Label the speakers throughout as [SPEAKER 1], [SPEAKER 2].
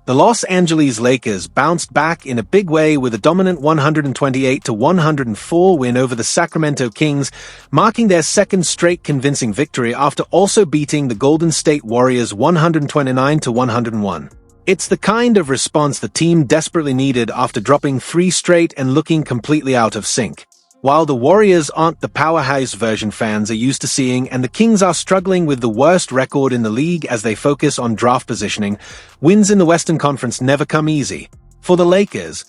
[SPEAKER 1] The Los Angeles Lakers bounced back in a big way with a dominant 128-104 win over the Sacramento Kings, marking their second straight convincing victory after also beating the Golden State Warriors 129-101. It's the kind of response the team desperately needed after dropping 3 straight and looking completely out of sync. While the Warriors aren't the powerhouse version fans are used to seeing and the Kings are struggling with the worst record in the league as they focus on draft positioning, wins in the Western Conference never come easy. For the Lakers,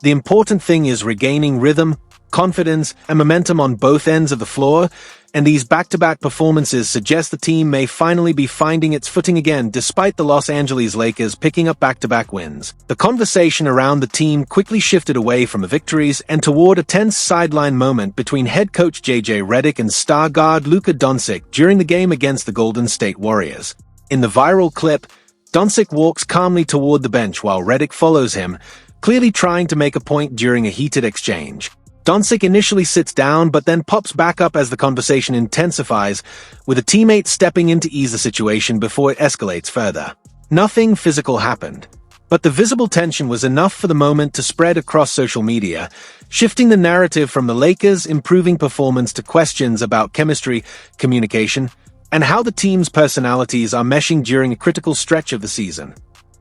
[SPEAKER 1] the important thing is regaining rhythm, confidence, and momentum on both ends of the floor, and these back-to-back performances suggest the team may finally be finding its footing again despite the Los Angeles Lakers picking up back-to-back wins. The conversation around the team quickly shifted away from the victories and toward a tense sideline moment between head coach JJ Redick and star guard Luka Doncic during the game against the Golden State Warriors. In the viral clip, Doncic walks calmly toward the bench while Redick follows him, clearly trying to make a point during a heated exchange. Doncic initially sits down but then pops back up as the conversation intensifies, with a teammate stepping in to ease the situation before it escalates further. Nothing physical happened, but the visible tension was enough for the moment to spread across social media, shifting the narrative from the Lakers' improving performance to questions about chemistry, communication, and how the team's personalities are meshing during a critical stretch of the season.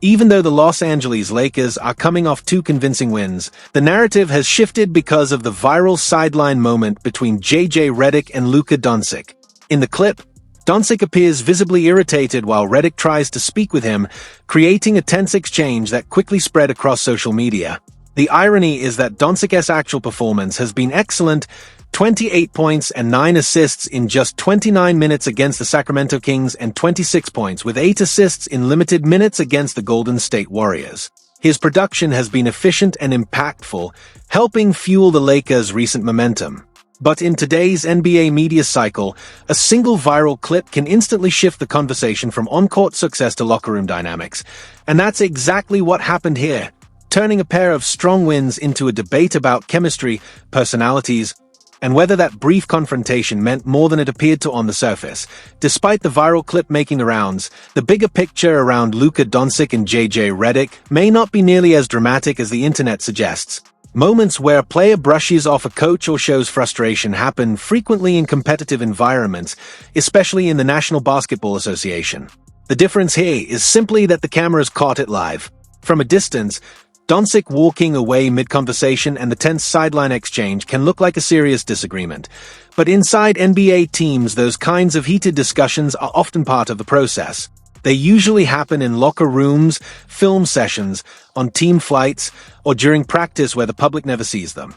[SPEAKER 1] Even though the Los Angeles Lakers are coming off 2 convincing wins, the narrative has shifted because of the viral sideline moment between JJ Redick and Luka Doncic. In the clip, Doncic appears visibly irritated while Redick tries to speak with him, creating a tense exchange that quickly spread across social media. The irony is that Doncic's actual performance has been excellent, 28 points and 9 assists in just 29 minutes against the Sacramento Kings and 26 points with 8 assists in limited minutes against the Golden State Warriors. His production has been efficient and impactful, helping fuel the Lakers' recent momentum. But in today's NBA media cycle, a single viral clip can instantly shift the conversation from on-court success to locker room dynamics. And that's exactly what happened here, turning a pair of strong wins into a debate about chemistry, personalities, and whether that brief confrontation meant more than it appeared to on the surface. Despite the viral clip making the rounds, the bigger picture around Luka Doncic and JJ Redick may not be nearly as dramatic as the internet suggests. Moments where a player brushes off a coach or shows frustration happen frequently in competitive environments, especially in the National Basketball Association. The difference here is simply that the cameras caught it live. From a distance, Doncic walking away mid-conversation and the tense sideline exchange can look like a serious disagreement. But inside NBA teams, those kinds of heated discussions are often part of the process. They usually happen in locker rooms, film sessions, on team flights, or during practice where the public never sees them.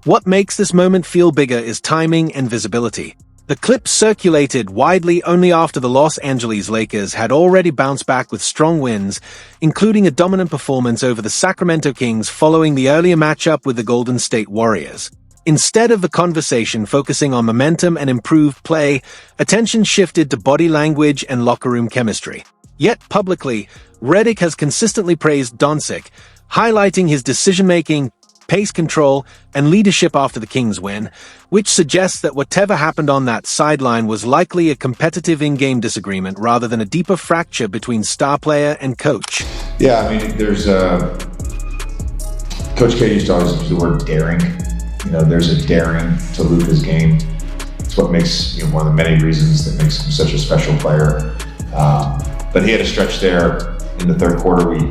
[SPEAKER 1] What makes this moment feel bigger is timing and visibility. The clip circulated widely only after the Los Angeles Lakers had already bounced back with strong wins, including a dominant performance over the Sacramento Kings following the earlier matchup with the Golden State Warriors. Instead of the conversation focusing on momentum and improved play, attention shifted to body language and locker room chemistry. Yet publicly, Redick has consistently praised Doncic, highlighting his decision-making, pace control, and leadership after the Kings win, which suggests that whatever happened on that sideline was likely a competitive in-game disagreement rather than a deeper fracture between star player and coach.
[SPEAKER 2] Yeah, I mean, there's Coach K used to always use the word daring. You know, there's a daring to Luka's game. It's what makes, one of the many reasons that makes him such a special player. But he had a stretch there in the third quarter we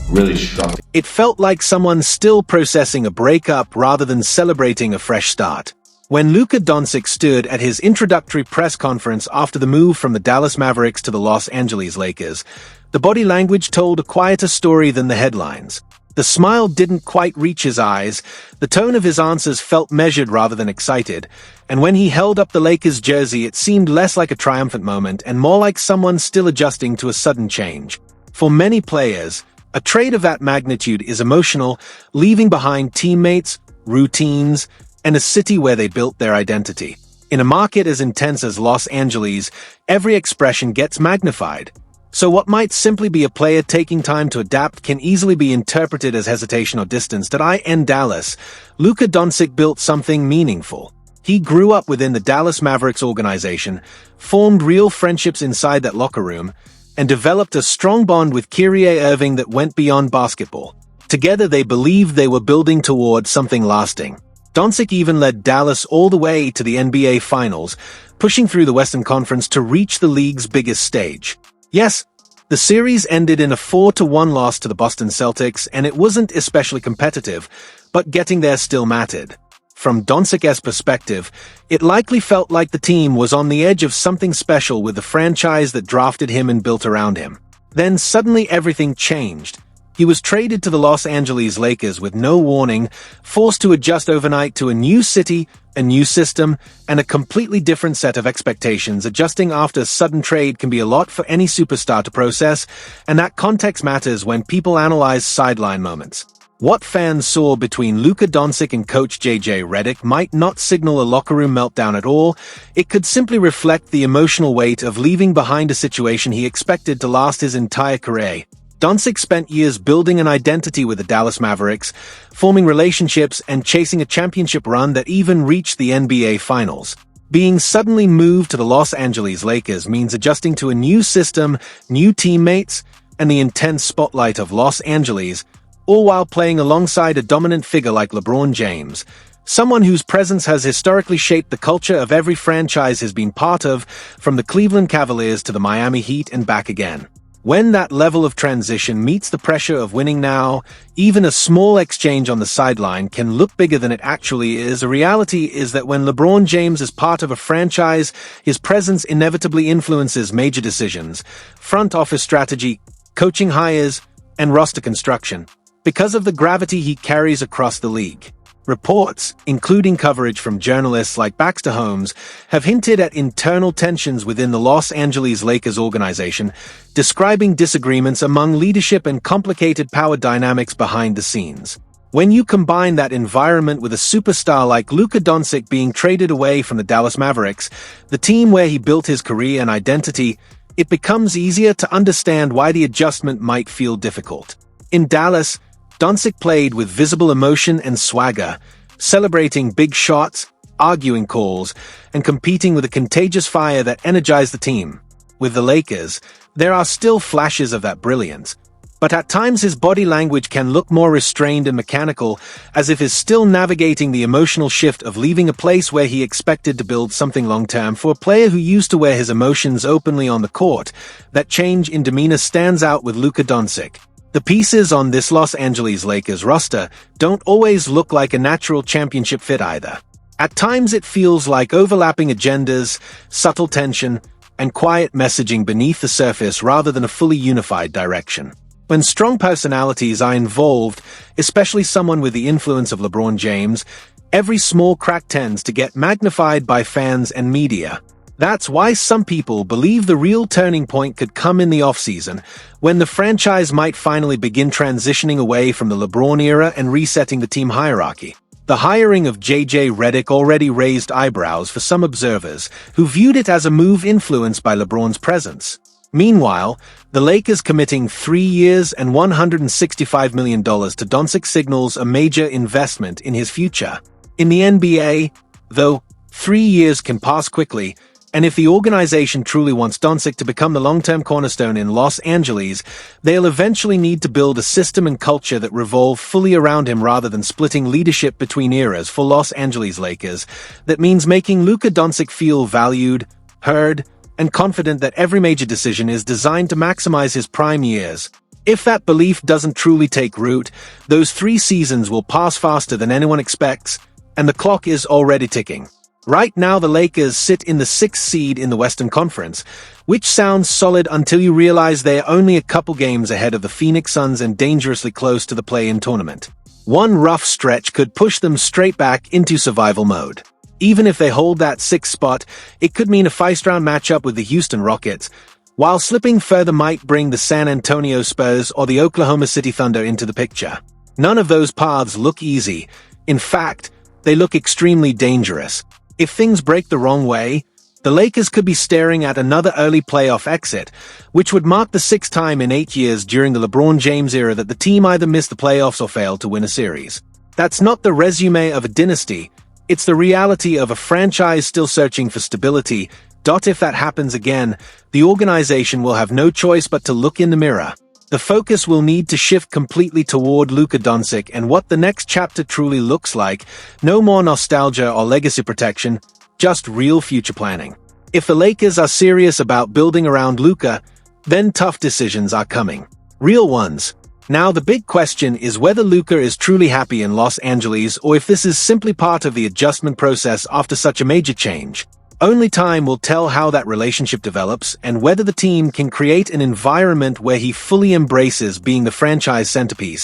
[SPEAKER 2] really struggled.
[SPEAKER 1] It felt like someone still processing a breakup rather than celebrating a fresh start. When Luka Doncic stood at his introductory press conference after the move from the Dallas Mavericks to the Los Angeles Lakers, the body language told a quieter story than the headlines. The smile didn't quite reach his eyes, the tone of his answers felt measured rather than excited, and when he held up the Lakers jersey it seemed less like a triumphant moment and more like someone still adjusting to a sudden change. For many players, a trade of that magnitude is emotional, leaving behind teammates, routines, and a city where they built their identity. In a market as intense as Los Angeles, every expression gets magnified. So what might simply be a player taking time to adapt can easily be interpreted as hesitation or distance. In Dallas, Luka Doncic built something meaningful. He grew up within the Dallas Mavericks organization, formed real friendships inside that locker room, and developed a strong bond with Kyrie Irving that went beyond basketball. Together they believed they were building toward something lasting. Doncic even led Dallas all the way to the NBA Finals, pushing through the Western Conference to reach the league's biggest stage. Yes, the series ended in a 4-1 loss to the Boston Celtics, and it wasn't especially competitive, but getting there still mattered. From Doncic's perspective, it likely felt like the team was on the edge of something special with the franchise that drafted him and built around him. Then suddenly everything changed. He was traded to the Los Angeles Lakers with no warning, forced to adjust overnight to a new city, a new system, and a completely different set of expectations. Adjusting after a sudden trade can be a lot for any superstar to process, and that context matters when people analyze sideline moments. What fans saw between Luka Doncic and coach JJ Redick might not signal a locker room meltdown at all. It could simply reflect the emotional weight of leaving behind a situation he expected to last his entire career. Doncic spent years building an identity with the Dallas Mavericks, forming relationships and chasing a championship run that even reached the NBA Finals. Being suddenly moved to the Los Angeles Lakers means adjusting to a new system, new teammates, and the intense spotlight of Los Angeles, all while playing alongside a dominant figure like LeBron James, someone whose presence has historically shaped the culture of every franchise he's been part of, from the Cleveland Cavaliers to the Miami Heat and back again. When that level of transition meets the pressure of winning now, even a small exchange on the sideline can look bigger than it actually is. A reality is that when LeBron James is part of a franchise, his presence inevitably influences major decisions, front office strategy, coaching hires, and roster construction, because of the gravity he carries across the league. Reports, including coverage from journalists like Baxter Holmes, have hinted at internal tensions within the Los Angeles Lakers organization, describing disagreements among leadership and complicated power dynamics behind the scenes. When you combine that environment with a superstar like Luka Doncic being traded away from the Dallas Mavericks, the team where he built his career and identity, it becomes easier to understand why the adjustment might feel difficult. In Dallas, Doncic played with visible emotion and swagger, celebrating big shots, arguing calls, and competing with a contagious fire that energized the team. With the Lakers, there are still flashes of that brilliance, but at times his body language can look more restrained and mechanical, as if he's still navigating the emotional shift of leaving a place where he expected to build something long-term. For a player who used to wear his emotions openly on the court, that change in demeanor stands out with Luka Doncic. The pieces on this Los Angeles Lakers roster don't always look like a natural championship fit either. At times it feels like overlapping agendas, subtle tension, and quiet messaging beneath the surface rather than a fully unified direction. When strong personalities are involved, especially someone with the influence of LeBron James, every small crack tends to get magnified by fans and media. That's why some people believe the real turning point could come in the offseason, when the franchise might finally begin transitioning away from the LeBron era and resetting the team hierarchy. The hiring of JJ Redick already raised eyebrows for some observers, who viewed it as a move influenced by LeBron's presence. Meanwhile, the Lakers committing 3 years and $165 million to Doncic signals a major investment in his future. In the NBA, though, 3 years can pass quickly, and if the organization truly wants Doncic to become the long-term cornerstone in Los Angeles, they'll eventually need to build a system and culture that revolve fully around him rather than splitting leadership between eras. For Los Angeles Lakers, that means making Luka Doncic feel valued, heard, and confident that every major decision is designed to maximize his prime years. If that belief doesn't truly take root, those 3 seasons will pass faster than anyone expects, and the clock is already ticking. Right now the Lakers sit in the 6th seed in the Western Conference, which sounds solid until you realize they're only a couple games ahead of the Phoenix Suns and dangerously close to the play-in tournament. One rough stretch could push them straight back into survival mode. Even if they hold that 6th spot, it could mean a first-round matchup with the Houston Rockets, while slipping further might bring the San Antonio Spurs or the Oklahoma City Thunder into the picture. None of those paths look easy. In fact, they look extremely dangerous. If things break the wrong way, the Lakers could be staring at another early playoff exit, which would mark the 6th time in 8 years during the LeBron James era that the team either missed the playoffs or failed to win a series. That's not the resume of a dynasty, it's the reality of a franchise still searching for stability, If that happens again, the organization will have no choice but to look in the mirror. The focus will need to shift completely toward Luka Doncic and what the next chapter truly looks like. No more nostalgia or legacy protection, just real future planning. If the Lakers are serious about building around Luka, then tough decisions are coming. Real ones. Now the big question is whether Luka is truly happy in Los Angeles or if this is simply part of the adjustment process after such a major change. Only time will tell how that relationship develops and whether the team can create an environment where he fully embraces being the franchise centerpiece.